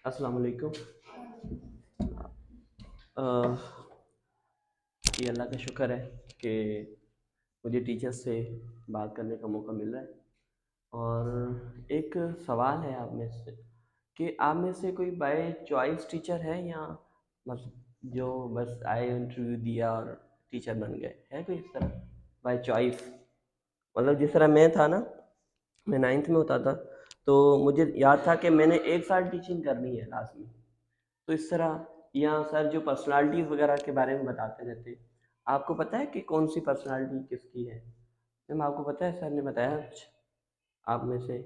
अस्सलाम वालेकुम। ये अल्लाह का शुक्र है कि मुझे टीचर्स से बात करने का मौका मिल रहा है। और एक सवाल है आप में से कि आप में से कोई बाय चॉइस टीचर है या मतलब जो बस आए इंटरव्यू दिया और टीचर बन गए, है कोई इस तरह बाय चॉइस? मतलब जिस तरह मैं था ना, मैं नाइन्थ में होता था तो मुझे याद था कि मैंने एक साल टीचिंग करनी है लाजमी। तो इस तरह यहाँ सर जो पर्सनालिटीज़ वगैरह के बारे में बताते रहते हैं। आपको पता है कि कौन सी पर्सनालिटी किसकी है? मैम आपको पता है, सर ने बताया कुछ आप में से?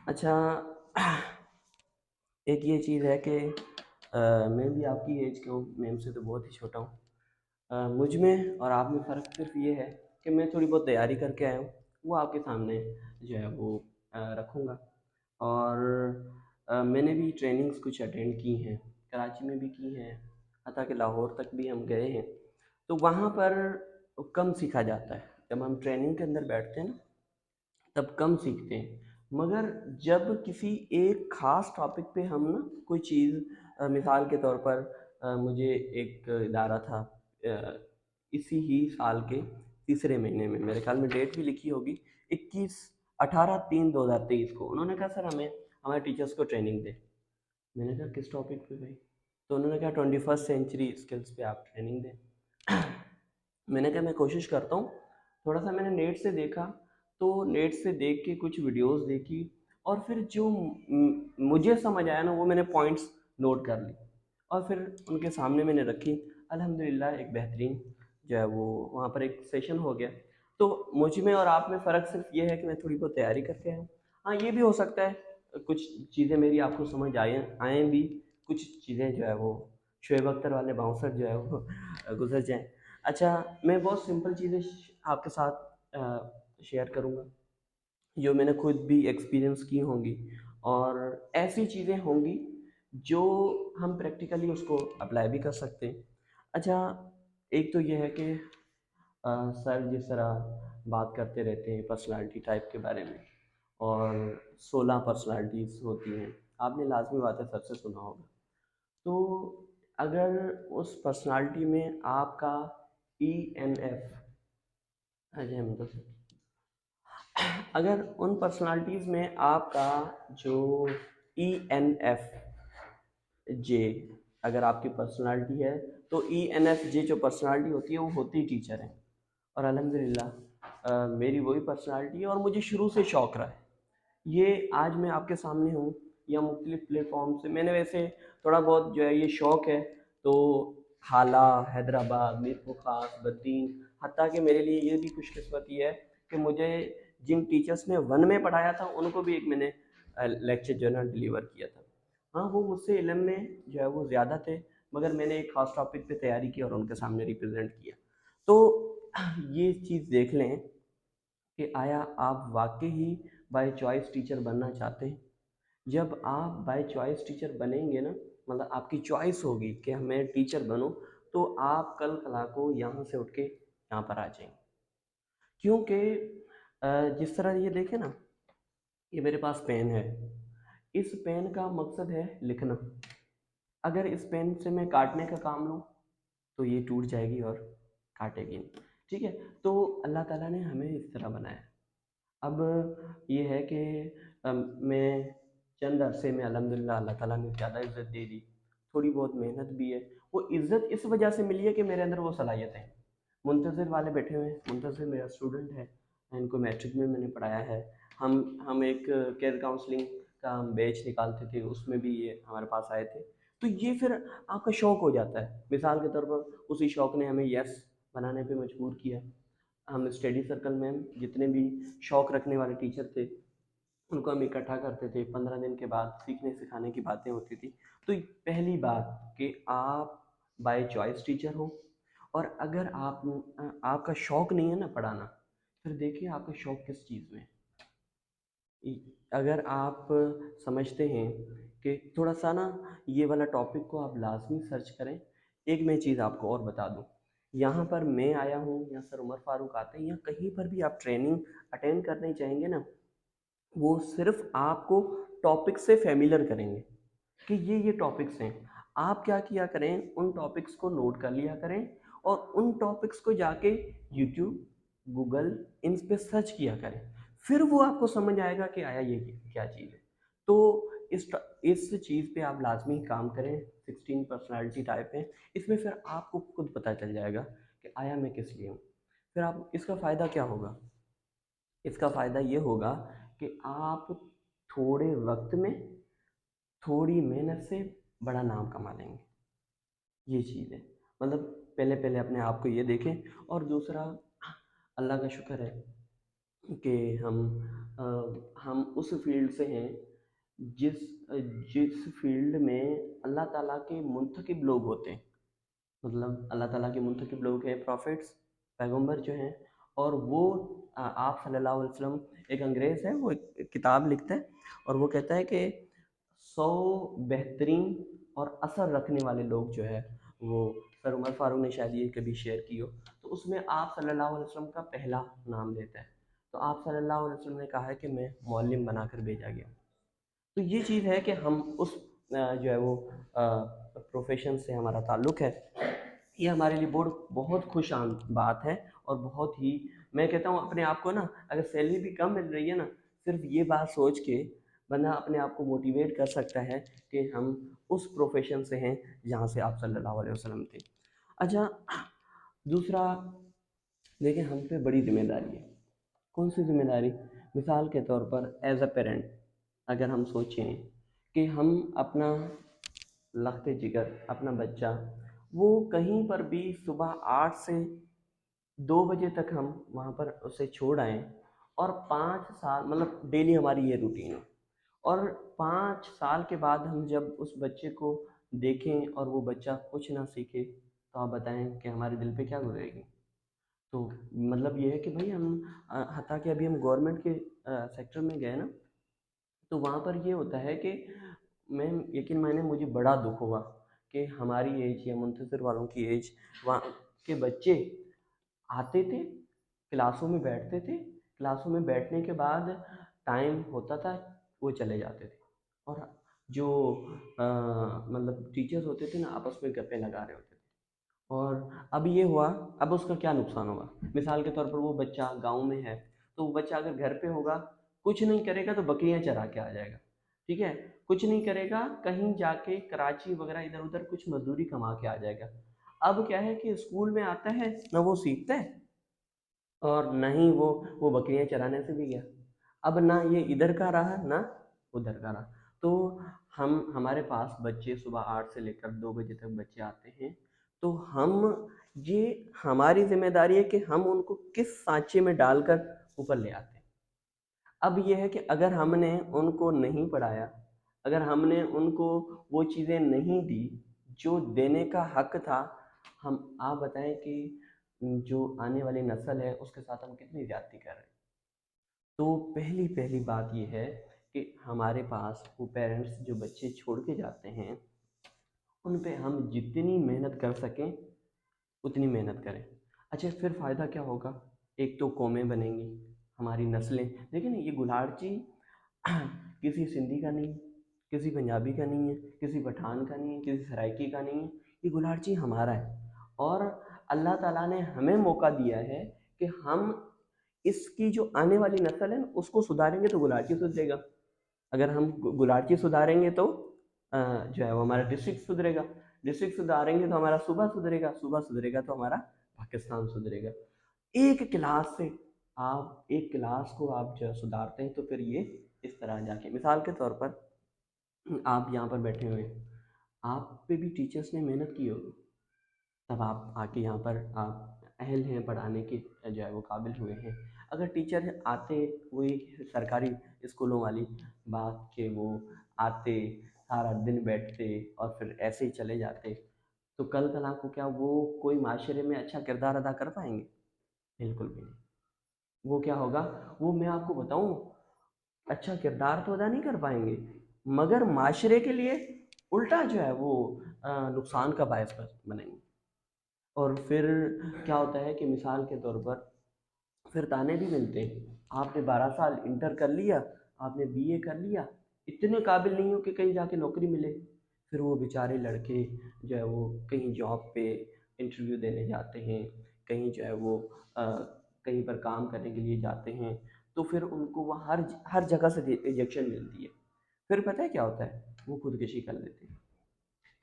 अच्छा। एक ये चीज़ है कि मैं भी आपकी एज का हूँ, मैम से तो बहुत ही छोटा हूँ। मुझ में और आप में फ़र्क सिर्फ ये है कि मैं थोड़ी बहुत तैयारी करके आया हूँ, वो आपके सामने जो है वो रखूँगा। और मैंने भी ट्रेनिंग्स कुछ अटेंड की हैं, कराची में भी की हैं, हत्ता कि लाहौर तक भी हम गए हैं। तो वहाँ पर कम सीखा जाता है, जब हम ट्रेनिंग के अंदर बैठते हैं ना तब कम सीखते हैं। मगर जब किसी एक ख़ास टॉपिक पे हम ना कोई चीज़, मिसाल के तौर पर मुझे एक इदारा था इसी ही साल के तीसरे महीने में, मेरे ख्याल में डेट भी लिखी होगी, 18/3/2023 को उन्होंने कहा सर हमें हमारे टीचर्स को ट्रेनिंग दे। मैंने कहा किस टॉपिक पे भाई? तो उन्होंने कहा 21st सेंचुरी स्किल्स पे आप ट्रेनिंग दें। मैंने कहा मैं कोशिश करता हूँ। थोड़ा सा मैंने नेट से देखा, तो नेट से देख के कुछ वीडियोस देखी और फिर जो मुझे समझ आया ना वो मैंने पॉइंट्स नोट कर ली और फिर उनके सामने मैंने रखी। अल्हम्दुलिल्लाह एक बेहतरीन जो है वो वहाँ पर एक सेशन हो गया। तो मुझ में और आप में फ़र्क सिर्फ ये है कि मैं थोड़ी बहुत तैयारी करके आया हूँ। हाँ, ये भी हो सकता है कुछ चीज़ें मेरी आपको समझ आए भी, कुछ चीज़ें जो है वो शोएब अख्तर वाले बाउंसर जो है वो गुजर जाएँ। अच्छा, मैं बहुत सिंपल चीज़ें आपके साथ शेयर करूँगा जो मैंने खुद भी एक्सपीरियंस की होंगी, और ऐसी चीज़ें होंगी जो हम प्रैक्टिकली उसको अप्लाई भी कर सकते हैं। अच्छा, एक तो ये है कि सर जिस तरह बात करते रहते हैं पर्सनालिटी टाइप के बारे में, और 16 पर्सनालिटीज़ होती हैं, आपने लाजमी बात है सर से सुना होगा। तो अगर उस पर्सनालिटी में आपका ENF, अजय मतलब अगर उन पर्सनालिटीज़ में आपका जो ENFJ अगर आपकी पर्सनालिटी है, तो ENFJ जो पर्सनालिटी होती है वो होती ही टीचर है। और अल्हम्दुलिल्लाह मेरी वही पर्सनालिटी है और मुझे शुरू से शौक़ रहा है। ये आज मैं आपके सामने हूँ या मुख्तलिफ़ प्लेटफॉर्म से, मैंने वैसे थोड़ा बहुत जो है ये शौक़ है, तो हाला, हैदराबाद, मीर ख़ास, बद्रीन, हत्ता कि मेरे लिए ये भी खुशकिस्मती है कि मुझे जिन टीचर्स ने 1 में पढ़ाया था उनको भी एक मैंने लेक्चर जो है ना डिलीवर किया था। हाँ, वो मुझसे इल्म में जो है वो ज़्यादा थे, मगर मैंने एक ख़ास टॉपिक पे तैयारी की और उनके सामने रिप्रेजेंट किया। तो ये चीज़ देख लें कि आया आप वाक़ई ही बाय चॉइस टीचर बनना चाहते हैं? जब आप बाय चॉइस टीचर बनेंगे ना, मतलब आपकी चॉइस होगी कि मैं टीचर बनूं, तो आप कल कला को यहाँ से उठ के यहाँ पर आ जाएंगे। क्योंकि जिस तरह ये देखें ना, ये मेरे पास पेन है, इस पेन का मकसद है लिखना। अगर इस पेन से मैं काटने का काम लूँ तो ये टूट जाएगी और काटेगी नहीं। ठीक है, तो अल्लाह ताला ने हमें इस तरह बनाया। अब ये है कि मैं चंद अरसे में अल्हम्दुलिल्लाह अल्लाह ताला ने ज़्यादा इज़्ज़त दे दी, थोड़ी बहुत मेहनत भी है। वो इज़्ज़त इस वजह से मिली है कि मेरे अंदर वो सलाहियत है। मुंतज़िर वाले बैठे हुए हैं, मुंतज़िर मेरा स्टूडेंट है, इनको मैट्रिक में मैंने पढ़ाया है। हम एक केयर काउंसलिंग का हम बैच निकालते थे, उसमें भी ये हमारे पास आए थे। तो ये फिर आपका शौक़ हो जाता है। मिसाल के तौर पर उसी शौक़ ने हमें यस बनाने पे मजबूर किया। हम स्टडी सर्कल में जितने भी शौक़ रखने वाले टीचर थे उनको हम इकट्ठा करते थे, 15 दिन के बाद सीखने सिखाने की बातें होती थी। तो पहली बात कि आप बाय चॉइस टीचर हो, और अगर आपका शौक़ नहीं है ना पढ़ाना, फिर देखिए आपका शौक़ किस चीज़ में है। अगर आप समझते हैं कि थोड़ा सा ना ये वाला टॉपिक को आप लाजमी सर्च करें। एक मैं चीज़ आपको और बता दूं, यहाँ पर मैं आया हूँ या सर उमर फारूक आते हैं या कहीं पर भी आप ट्रेनिंग अटेंड करने चाहेंगे ना, वो सिर्फ आपको टॉपिक से फेमिलियर करेंगे। कि ये टॉपिक्स हैं। आप क्या किया करें, उन टॉपिक्स को नोट कर लिया करें और उन टॉपिक्स को जाके यूट्यूब, गूगल, इन पे सर्च किया करें। फिर वो आपको समझ आएगा कि आया ये क्या चीज़ है। तो इस चीज़ पे आप लाजमी काम करें। 16 पर्सनालिटी टाइप है, इसमें फिर आपको खुद पता चल जाएगा कि आया मैं किस लिए हूँ। फिर आप इसका फ़ायदा क्या होगा? इसका फ़ायदा ये होगा कि आप थोड़े वक्त में थोड़ी मेहनत से बड़ा नाम कमा लेंगे। ये चीज़ है। मतलब पहले पहले अपने आप को ये देखें। और दूसरा, अल्लाह का शुक्र है कि हम उस फील्ड से हैं जिस जिस फील्ड में अल्लाह ताला के मुंतखब लोग होते हैं। मतलब अल्लाह ताला के मुंतखब लोग हैं, प्रॉफिट्स, पैगंबर जो हैं। और वो आप सल्लल्लाहु अलैहि वसल्लम, एक अंग्रेज़ है, वो एक किताब लिखता है और वो कहता है कि 100 बेहतरीन और असर रखने वाले लोग जो है, वो सर उमर फारूक ने शायद ये कभी शेयर की हो, तो उसमें आप सल्लल्लाहु अलैहि वसल्लम का पहला नाम लेता है। तो आप सल्लल्लाहु अलैहि वसल्लम ने कहा है कि मैं मौल्लिम बनाकर भेजा गया। तो ये चीज़ है कि हम उस जो है वो प्रोफेशन से हमारा ताल्लुक़ है। ये हमारे लिए बहुत बहुत खुश बात है। और बहुत ही, मैं कहता हूँ अपने आप को ना, अगर सैलरी भी कम मिल रही है ना, सिर्फ ये बात सोच के बंदा अपने आप को मोटिवेट कर सकता है कि हम उस प्रोफेशन से हैं जहाँ से आप सल्लल्लाहु अलैहि वसल्लम थे। अच्छा, दूसरा, देखिए हम पे बड़ी जिम्मेदारी है। कौन सी जिम्मेदारी? मिसाल के तौर पर एज अ पेरेंट अगर हम सोचें कि हम अपना लख्त जिगर, अपना बच्चा, वो कहीं पर भी सुबह 8 से 2 बजे तक हम वहाँ पर उसे छोड़ आएँ और 5 साल, मतलब डेली हमारी ये रूटीन है। और 5 साल के बाद हम जब उस बच्चे को देखें और वो बच्चा कुछ ना सीखे, तो आप बताएं कि हमारे दिल पे क्या गुजरेगी? तो मतलब ये है कि भाई हम हत्ता कि अभी हम गवर्नमेंट के सेक्टर में गए ना, तो वहाँ पर ये होता है कि मैं यकीन माने मुझे बड़ा दुख हुआ कि हमारी एज या मुंतज़िर वालों की एज, वहाँ के बच्चे आते थे, क्लासों में बैठते थे, क्लासों में बैठने के बाद टाइम होता था, वो चले जाते थे। और जो मतलब टीचर्स होते थे ना, आपस में गप्पे लगा रहे होते थे। और अब ये हुआ, अब उसका क्या नुकसान होगा? मिसाल के तौर पर वो बच्चा गांव में है, तो वो बच्चा अगर घर पे होगा, कुछ नहीं करेगा तो बकरियां चरा के आ जाएगा, ठीक है? कुछ नहीं करेगा, कहीं जाके कराची वगैरह इधर उधर कुछ मजदूरी कमा के आ जाएगा। अब क्या है कि स्कूल में आता है ना, वो सीखता है, और ना ही वो बकरियां चराने से भी गया। अब ना ये इधर का रहा ना उधर का रहा। तो हमारे पास बच्चे सुबह 8 से लेकर 2 बजे तक बच्चे आते हैं। तो ये हमारी जिम्मेदारी है कि हम उनको किस सांचे में डालकर ऊपर ले आते हैं। अब ये है कि अगर हमने उनको नहीं पढ़ाया, अगर हमने उनको वो चीज़ें नहीं दी जो देने का हक था, हम आप बताएं कि जो आने वाली नस्ल है उसके साथ हम कितनी ज्यादती कर रहे हैं। तो पहली पहली बात ये है कि हमारे पास वो पेरेंट्स जो बच्चे छोड़ के जाते हैं, उन पे हम जितनी मेहनत कर सकें उतनी मेहनत करें। अच्छा, फिर फ़ायदा क्या होगा? एक तो कौमें बनेंगी, हमारी नस्लें। देखिए ना, ये गुलारची किसी सिंधी का नहीं है, किसी पंजाबी का नहीं है, किसी पठान का नहीं है, किसी सराइकी का नहीं है। ये गुलारची हमारा है। और अल्लाह ताला ने हमें मौका दिया है कि हम इसकी जो आने वाली नस्ल है ना, उसको सुधारेंगे तो गुलारची सुधरेगा। अगर हम गुलारची सुधारेंगे तो जो है वो हमारा डिस्ट्रिक्ट सुधरेगा। डिस्ट्रिक्ट सुधारेंगे तो हमारा सूबा सुधरेगा। सूबा सुधरेगा तो हमारा पाकिस्तान सुधरेगा। एक क्लास से, आप एक क्लास को आप जो है सुधारते हैं, तो फिर ये इस तरह जाके, मिसाल के तौर पर आप यहाँ पर बैठे हुए हैं, आप पे भी टीचर्स ने मेहनत की होगी, तब आप आके यहाँ पर आप अहल हैं पढ़ाने के, जो है वो काबिल हुए हैं। अगर टीचर आते, वही सरकारी स्कूलों वाली बात के, वो आते, सारा दिन बैठते और फिर ऐसे ही चले जाते, तो कल कल को क्या वो कोई माशरे में अच्छा किरदार अदा कर पाएंगे? बिल्कुल भी नहीं। वो क्या होगा, वो मैं आपको बताऊं, अच्छा किरदार तो अदा नहीं कर पाएंगे, मगर माशरे के लिए उल्टा जो है वो नुकसान का बायस बनेंगे। और फिर क्या होता है कि मिसाल के तौर पर फिर ताने भी मिलते हैं, आपने 12 साल इंटर कर लिया, आपने बीए कर लिया, इतने काबिल नहीं हो कि कहीं जाके नौकरी मिले। फिर वो बेचारे लड़के जो है वो कहीं जॉब पे इंटरव्यू देने जाते हैं, कहीं जो है वो कहीं पर काम करने के लिए जाते हैं, तो फिर उनको वहाँ हर हर जगह से रिजेक्शन मिलती है। फिर पता है क्या होता है, वो खुदकुशी कर लेते हैं,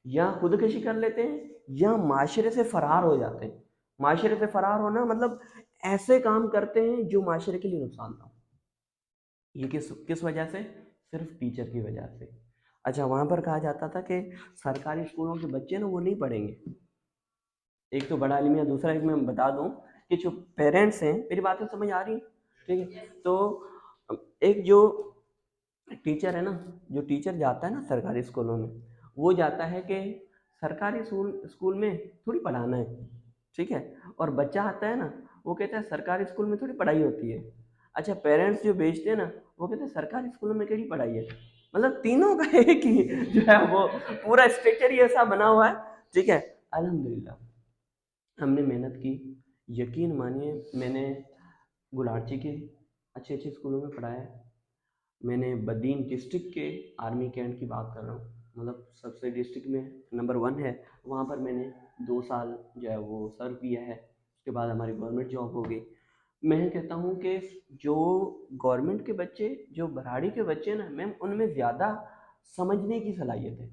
या खुदकुशी कर लेते हैं या माशरे से फरार हो जाते हैं। माशरे से फरार होना मतलब ऐसे काम करते हैं जो माशरे के लिए नुकसान ना हो। ये किस किस वजह से? सिर्फ टीचर की वजह से। अच्छा, वहाँ पर कहा जाता था कि सरकारी स्कूलों के बच्चे ना वो नहीं पढ़ेंगे। एक तो बड़ा अलमिया, दूसरा एक मैं बता दूं कि जो पेरेंट्स हैं, मेरी बातें समझ आ रही हैं? ठीक है, तो एक जो टीचर है ना, जो टीचर जाता है ना सरकारी स्कूलों में, वो जाता है कि सरकारी स्कूल स्कूल में थोड़ी पढ़ाना है, ठीक है, और बच्चा आता है ना, वो कहता है सरकारी स्कूल में थोड़ी पढ़ाई होती है। अच्छा, पेरेंट्स जो भेजते हैं ना, वो कहते हैं सरकारी स्कूलों में कैसी पढ़ाई है। मतलब तीनों का एक ही जो है वो पूरा स्ट्रक्चर ही ऐसा बना हुआ है। ठीक है, अल्हम्दुलिल्लाह हमने मेहनत की। यकीन मानिए, मैंने गुलाटी के अच्छे अच्छे स्कूलों में पढ़ाया है। मैंने बदीन डिस्ट्रिक्ट के आर्मी कैंट की बात कर रहा हूँ, मतलब सबसे डिस्ट्रिक्ट में नंबर 1 है, वहाँ पर मैंने 2 साल जो है वो सर्व किया है। उसके बाद हमारी गवर्नमेंट जॉब हो गई। मैं कहता हूँ कि जो गवर्नमेंट के बच्चे, जो भराड़ी के बच्चे ना मैम, उनमें ज़्यादा समझने की सलाहियत है।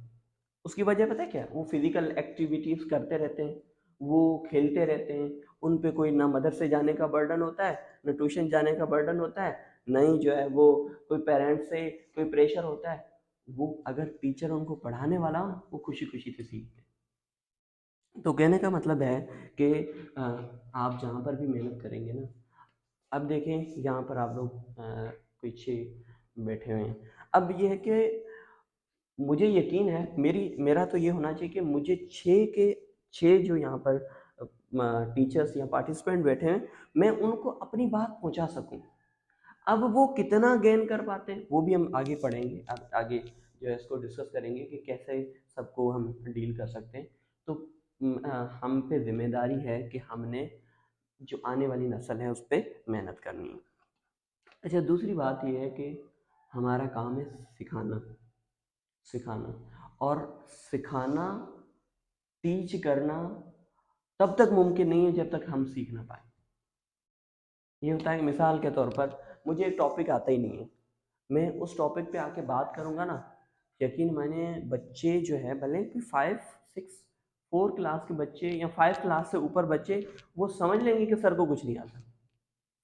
उसकी वजह पता है क्या? वो फिजिकल एक्टिविटीज़ करते रहते हैं, वो खेलते रहते हैं। उन पे कोई ना मदरसे जाने का बर्डन होता है, ना ट्यूशन जाने का बर्डन होता है, ना ही जो है वो कोई पेरेंट्स से कोई प्रेशर होता है। वो अगर टीचर उनको पढ़ाने वाला हो ना, वो खुशी खुशी से सीखते हैं। तो कहने का मतलब है कि आप जहाँ पर भी मेहनत करेंगे ना, अब देखें यहाँ पर आप लोग कुछ बैठे हुए हैं। अब ये है कि मुझे यकीन है, मेरा तो ये होना चाहिए कि मुझे 6 जो यहाँ पर टीचर्स या पार्टिसिपेंट बैठे हैं, मैं उनको अपनी बात पहुँचा सकूँ। अब वो कितना गेन कर पाते हैं वो भी हम आगे पढ़ेंगे, अब आगे जो है इसको डिस्कस करेंगे कि कैसे सबको हम डील कर सकते हैं। तो हम पे जिम्मेदारी है कि हमने जो आने वाली नस्ल है उस पर मेहनत करनी है। अच्छा, दूसरी बात ये है कि हमारा काम है सिखाना। सिखाना और सिखाना, टीच करना तब तक मुमकिन नहीं है जब तक हम सीख ना पाए। ये होता है कि मिसाल के तौर पर मुझे एक टॉपिक आता ही नहीं है, मैं उस टॉपिक पे आके बात करूँगा ना, यकीन मानिए बच्चे जो है भले कि 5, 6, 4 क्लास के बच्चे या 5 क्लास से ऊपर बच्चे, वो समझ लेंगे कि सर को कुछ नहीं आता।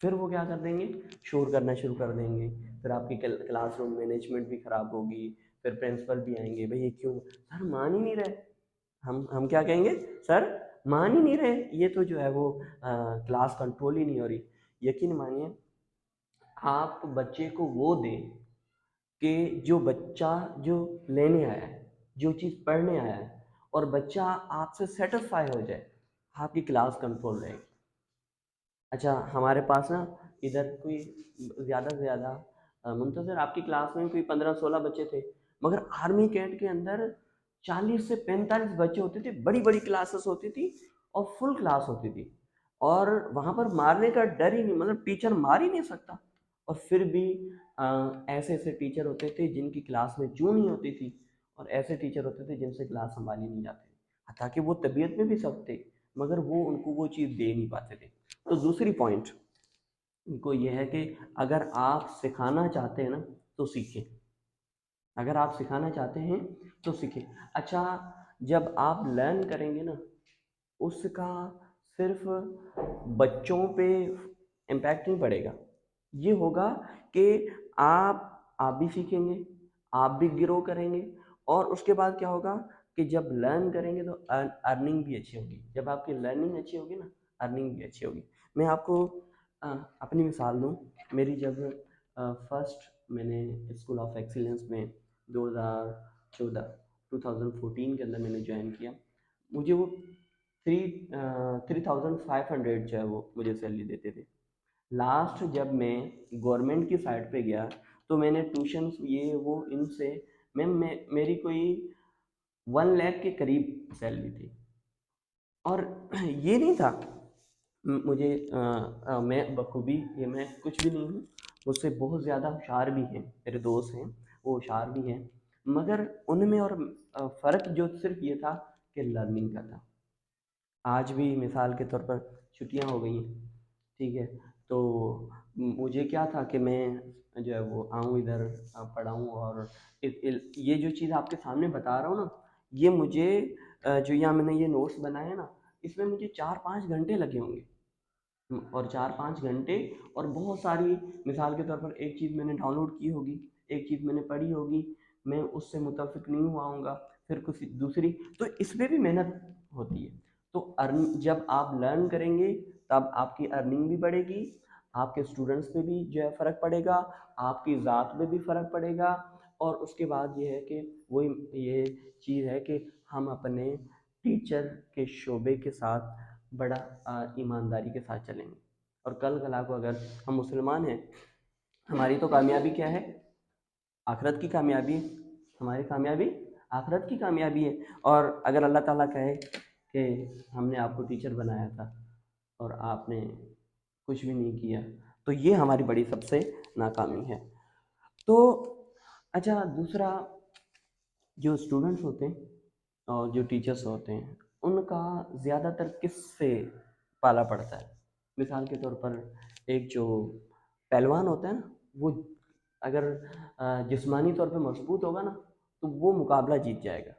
फिर वो क्या कर देंगे, शोर करना शुरू कर देंगे। फिर आपकी क्लासरूम मैनेजमेंट भी ख़राब होगी। फिर प्रिंसिपल भी आएंगे, भाई ये क्यों सर मान ही नहीं रहे। हम क्या कहेंगे, सर मान ही नहीं रहे, ये तो जो है वो क्लास कंट्रोल ही नहीं हो रही। यकीन मानिए, आप बच्चे को वो दें कि जो बच्चा जो लेने आया है, जो चीज़ पढ़ने आया है, और बच्चा आपसे सेटिस्फाई हो जाए, आपकी क्लास कंट्रोल रहेगी। अच्छा, हमारे पास ना इधर कोई ज़्यादा से ज़्यादा मुंतज़र आपकी क्लास में कोई 15-16 बच्चे थे, मगर आर्मी कैंट के अंदर 40 से 45 बच्चे होते थे। बड़ी बड़ी क्लासेस होती थी और फुल क्लास होती थी, और वहाँ पर मारने का डर ही नहीं, मतलब टीचर मार ही नहीं सकता। और फिर भी ऐसे ऐसे टीचर होते थे जिनकी क्लास में चूँ नहीं होती थी, और ऐसे टीचर होते थे जिनसे क्लास संभाली नहीं जाती थी। हालांकि वो तबीयत में भी सब थे, मगर वो उनको वो चीज़ दे नहीं पाते थे। तो दूसरी पॉइंट उनको ये है कि अगर आप सिखाना चाहते हैं ना, तो सीखें। अगर आप सिखाना चाहते हैं तो सीखें। अच्छा, जब आप लर्न करेंगे ना, उसका सिर्फ बच्चों पे इम्पैक्ट नहीं पड़ेगा। ये होगा कि आप भी सीखेंगे, आप भी ग्रो करेंगे, और उसके बाद क्या होगा कि जब लर्न करेंगे तो अर्निंग भी अच्छी होगी। जब आपकी लर्निंग अच्छी होगी ना, अर्निंग भी अच्छी होगी। मैं आपको अ, अपनी मिसाल दूँ। मेरी जब फर्स्ट मैंने स्कूल ऑफ एक्सीलेंस में 2014 2014 के अंदर मैंने ज्वाइन किया, मुझे वो 3500 जो है वो मुझे सैलरी देते थे। लास्ट जब मैं गवर्नमेंट की साइड पे गया, तो मैंने ट्यूशन ये वो इनसे मैं मेरी कोई 1 लाख के करीब सैलरी थी। और ये नहीं था मुझे मैं बखूबी, ये मैं कुछ भी नहीं हूँ, मुझसे बहुत ज़्यादा होशियार भी हैं मेरे दोस्त हैं, वो होशियार भी हैं। मगर उनमें और फ़र्क जो सिर्फ ये था कि लर्निंग का था। आज भी मिसाल के तौर पर छुट्टियां हो गई हैं, ठीक है, तो मुझे क्या था कि मैं जो है वो आऊँ इधर, पढ़ाऊँ, और ये जो चीज़ आपके सामने बता रहा हूँ ना, ये मुझे जो यहाँ मैंने ये नोट्स बनाए हैं ना, इसमें मुझे 4-5 घंटे लगे होंगे। और 4-5 घंटे, और बहुत सारी, मिसाल के तौर पर एक चीज़ मैंने डाउनलोड की होगी, एक चीज़ मैंने पढ़ी होगी, मैं उससे मुतफिक नहीं हुआ हूँगा, फिर कुछ दूसरी, तो इसमें भी मेहनत होती है। तो अर्न जब आप लर्न करेंगे तब आपकी अर्निंग भी बढ़ेगी, आपके स्टूडेंट्स पे भी जो है फ़र्क पड़ेगा, आपकी ज़ात पे भी फ़र्क पड़ेगा, और उसके बाद ये है कि वही ये चीज़ है कि हम अपने टीचर के शोबे के साथ बड़ा ईमानदारी के साथ चलेंगे। और कल कला को अगर हम मुसलमान हैं, हमारी तो कामयाबी क्या है? आखिरत की कामयाबी है। हमारी कामयाबी आखिरत की कामयाबी है। और अगर अल्लाह ताला कहे कि हमने आपको टीचर बनाया था और आपने कुछ भी नहीं किया, तो ये हमारी बड़ी सबसे नाकामी है। तो अच्छा, दूसरा, जो स्टूडेंट्स होते हैं और जो टीचर्स होते हैं, उनका ज़्यादातर किससे पाला पड़ता है? मिसाल के तौर पर एक जो पहलवान होता है ना, वो अगर जिस्मानी तौर पे मजबूत होगा ना, तो वो मुकाबला जीत जाएगा।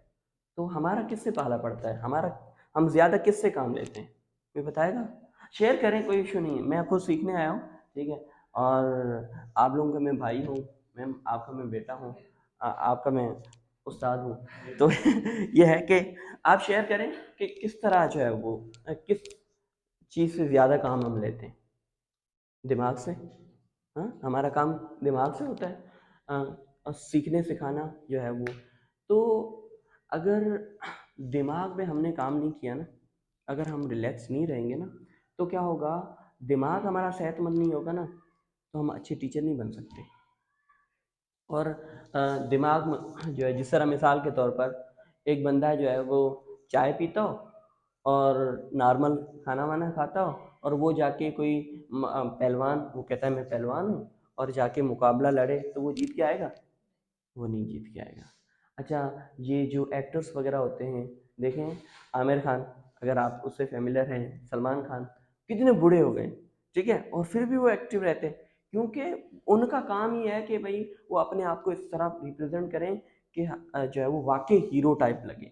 तो हमारा किससे पाला पड़ता है? हम ज़्यादा किससे काम लेते हैं? कोई बताएगा? शेयर करें, कोई इशू नहीं है, मैं खुद सीखने आया हूँ, ठीक है, और आप लोगों का मैं भाई हूँ, मैम आपका मैं बेटा हूँ, आपका मैं उस्ताद हूँ। तो ये है कि आप शेयर करें कि किस तरह जो है वो किस चीज़ से ज़्यादा काम हम लेते हैं? दिमाग से। हाँ, हमारा काम दिमाग से होता है। और सीखने सिखाना जो है वो, तो अगर दिमाग में हमने काम नहीं किया ना, अगर हम रिलैक्स नहीं रहेंगे ना, तो क्या होगा? दिमाग हमारा सेहतमंद नहीं होगा ना, तो हम अच्छे टीचर नहीं बन सकते। और दिमाग में जो है, जिस तरह मिसाल के तौर पर एक बंदा जो है वो चाय पीता हो और नॉर्मल खाना वाना खाता हो, और वो जाके कोई पहलवान, वो कहता है मैं पहलवान हूँ, और जाके मुकाबला लड़े, तो वो जीत के आएगा? वो नहीं जीत के आएगा। अच्छा, ये जो एक्टर्स वगैरह होते हैं, देखें आमिर खान, अगर आप उससे फेमिलियर हैं, सलमान खान, कितने बूढ़े हो गए, ठीक है, और फिर भी वो एक्टिव रहते हैं, क्योंकि उनका काम ही है कि भाई वो अपने आप को इस तरह रिप्रेजेंट करें कि जो है वो वाकई हीरो टाइप लगे।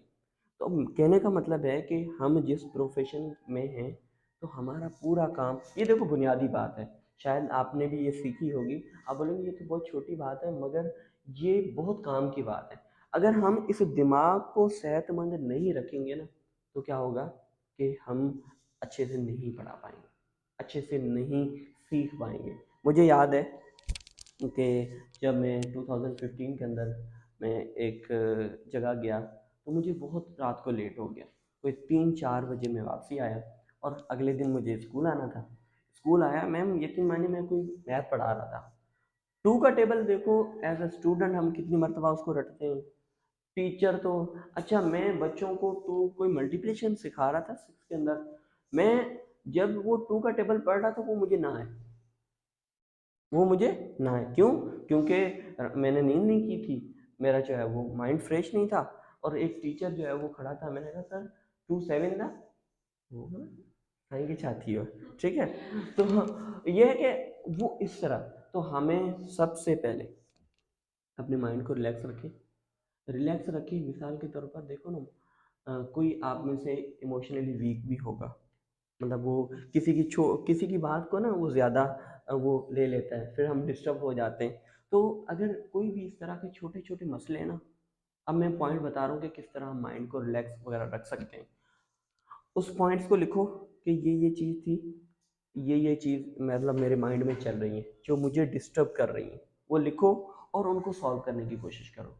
तो कहने का मतलब है कि हम जिस प्रोफेशन में हैं, तो हमारा पूरा काम, ये देखो बुनियादी बात है, शायद आपने भी ये सीखी होगी, आप बोलेंगे ये तो बहुत छोटी बात है, मगर ये बहुत काम की बात है। अगर हम इस दिमाग को सेहतमंद नहीं रखेंगे ना, तो क्या होगा कि हम अच्छे से नहीं पढ़ा पाएंगे, अच्छे से नहीं सीख पाएंगे। मुझे याद है कि जब मैं 2015 के अंदर मैं एक जगह गया, तो मुझे बहुत रात को लेट हो गया, कोई 3-4 बजे मैं वापसी आया, और अगले दिन मुझे स्कूल आना था। स्कूल आया, मैम यकीन मानिए मैं कोई मैथ पढ़ा रहा था, टू का टेबल देखो, एज अ स्टूडेंट हम कितनी मरतबा उसको रटते हैं, टीचर तो, अच्छा मैं बच्चों को टू कोई मल्टीप्लिकेशन सिखा रहा था 6 के अंदर, मैं जब वो टू का टेबल पढ़ रहा था, वो मुझे ना आए, वो मुझे ना आए, क्यों? क्योंकि मैंने नींद नहीं की थी, मेरा जो है वो माइंड फ्रेश नहीं था, और एक टीचर जो है वो खड़ा था, मैंने कहा सर 2 7 था, वो कहीं की छाती हो, ठीक है। तो ये है कि वो इस तरह, तो हमें सबसे पहले अपने माइंड को रिलैक्स रखें, रिलैक्स रखिए। मिसाल के तौर पर देखो ना, कोई आप में से इमोशनली वीक भी होगा, मतलब वो किसी की बात को ना वो ज़्यादा वो ले लेता है, फिर हम डिस्टर्ब हो जाते हैं। तो अगर कोई भी इस तरह के छोटे छोटे मसले हैं ना, अब मैं पॉइंट बता रहा हूँ कि किस तरह हम माइंड को रिलैक्स वगैरह रख सकते हैं। उस पॉइंट्स को लिखो कि ये चीज़ थी, ये चीज़ मतलब मेरे माइंड में चल रही है, जो मुझे डिस्टर्ब कर रही है, वो लिखो, और उनको सॉल्व करने की कोशिश करो।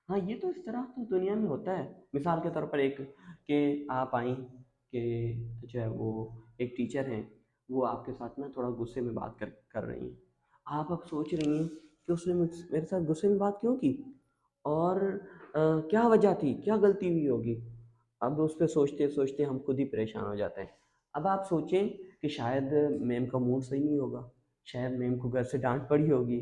हाँ, ये तो इस तरह तो दुनिया में होता है। मिसाल के तौर पर एक, कि आप आई कि जो है वो एक टीचर हैं, वो आपके साथ ना थोड़ा गुस्से में बात कर रही हैं, आप अब सोच रही हैं कि उसने मेरे साथ गुस्से में बात क्यों की, और क्या वजह थी, क्या गलती हुई होगी। अब उस पर सोचते सोचते हम खुद ही परेशान हो जाते हैं। अब आप सोचें कि शायद मैम का मूड सही नहीं होगा, शायद मैम को घर से डांट पड़ी होगी,